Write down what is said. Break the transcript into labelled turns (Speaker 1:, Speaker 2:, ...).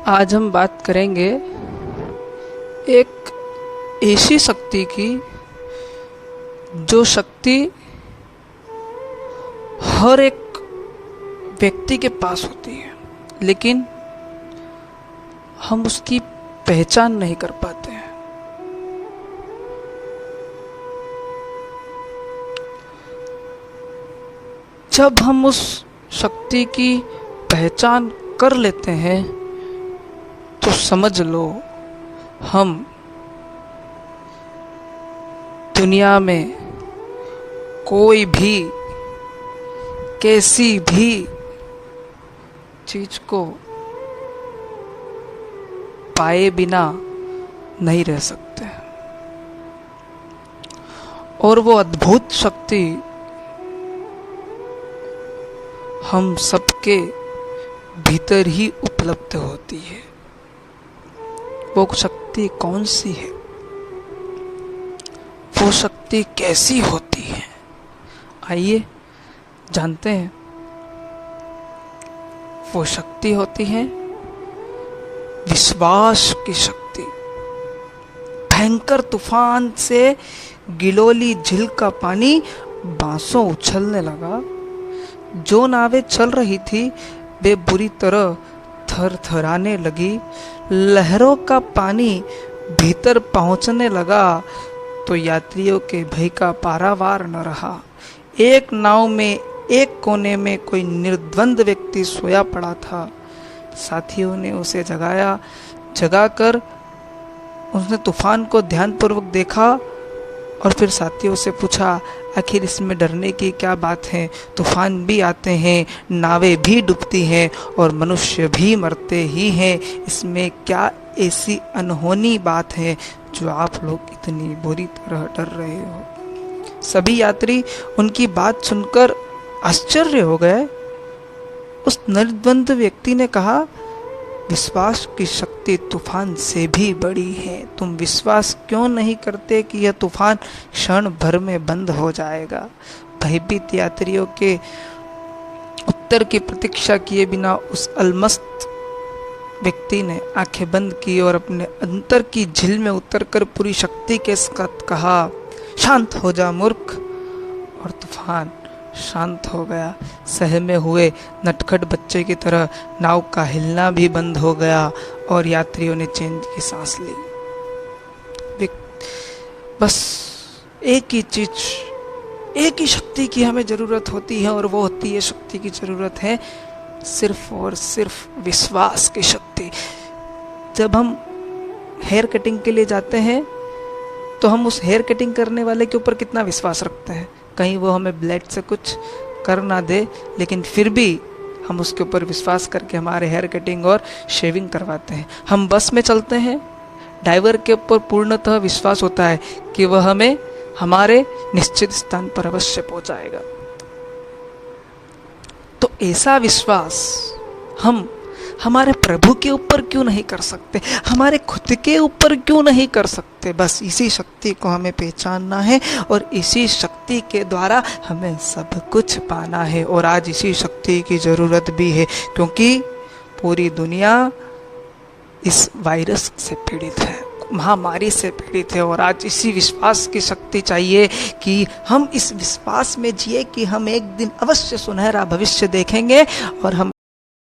Speaker 1: आज हम बात करेंगे एक ऐसी शक्ति की जो शक्ति हर एक व्यक्ति के पास होती है, लेकिन हम उसकी पहचान नहीं कर पाते हैं। जब हम उस शक्ति की पहचान कर लेते हैं तो समझ लो हम दुनिया में कोई भी कैसी भी चीज को पाए बिना नहीं रह सकते, और वो अद्भुत शक्ति हम सबके भीतर ही उपलब्ध होती है। वो शक्ति कौन सी है, वो शक्ति कैसी होती है, आइए जानते हैं। वो शक्ति होती है विश्वास की शक्ति। भयंकर तूफान से गिलोली झील का पानी बांसों उछलने लगा। जो नावें चल रही थी वे बुरी तरह थरथराने लगी। लहरों का पानी भीतर पहुंचने लगा तो यात्रियों के भय का पारावार न रहा। एक नाव में एक कोने में कोई निर्द्वंद व्यक्ति सोया पड़ा था। साथियों ने उसे जगाकर उसने तूफान को ध्यानपूर्वक देखा और फिर साथियों से पूछा, आखिर इसमें डरने की क्या बात है? तूफान भी आते हैं, नावें भी डूबती हैं और मनुष्य भी मरते ही हैं। इसमें क्या ऐसी अनहोनी बात है जो आप लोग इतनी बुरी तरह डर रहे हो? सभी यात्री उनकी बात सुनकर आश्चर्य हो गए। उस निर्द्वंद व्यक्ति ने कहा, विश्वास की शक्ति तूफान से भी बड़ी है। तुम विश्वास क्यों नहीं करते कि यह तूफान क्षण भर में बंद हो जाएगा? भयभीत यात्रियों के उत्तर की प्रतीक्षा किए बिना उस अलमस्त व्यक्ति ने आंखें बंद की और अपने अंतर की झील में उतरकर पूरी शक्ति के साथ कहा, शांत हो जा मूर्ख। और तूफान शांत हो गया। सहमे हुए नटखट बच्चे की तरह नाव का हिलना भी बंद हो गया और यात्रियों ने चैन की सांस ली। बस एक ही चीज, एक ही शक्ति की हमें जरूरत होती है, और वो होती है, शक्ति की जरूरत है सिर्फ और सिर्फ विश्वास की शक्ति। जब हम हेयर कटिंग के लिए जाते हैं तो हम उस हेयर कटिंग करने वाले के ऊपर कितना विश्वास रखते हैं। कहीं वो हमें ब्लेड से कुछ कर ना दे, लेकिन फिर भी हम उसके ऊपर विश्वास करके हमारे हेयर कटिंग और शेविंग करवाते हैं। हम बस में चलते हैं, ड्राइवर के ऊपर पूर्णतः विश्वास होता है कि वह हमें हमारे निश्चित स्थान पर अवश्य पहुंचाएगा। तो ऐसा विश्वास हम हमारे प्रभु के ऊपर क्यों नहीं कर सकते? हमारे खुद के ऊपर क्यों नहीं कर सकते? बस इसी शक्ति को हमें पहचानना है और इसी शक्ति के द्वारा हमें सब कुछ पाना है। और आज इसी शक्ति की जरूरत भी है, क्योंकि पूरी दुनिया इस वायरस से पीड़ित है, महामारी से पीड़ित है। और आज इसी विश्वास की शक्ति चाहिए कि हम इस विश्वास में जिए कि हम एक दिन अवश्य सुनहरा भविष्य देखेंगे और हम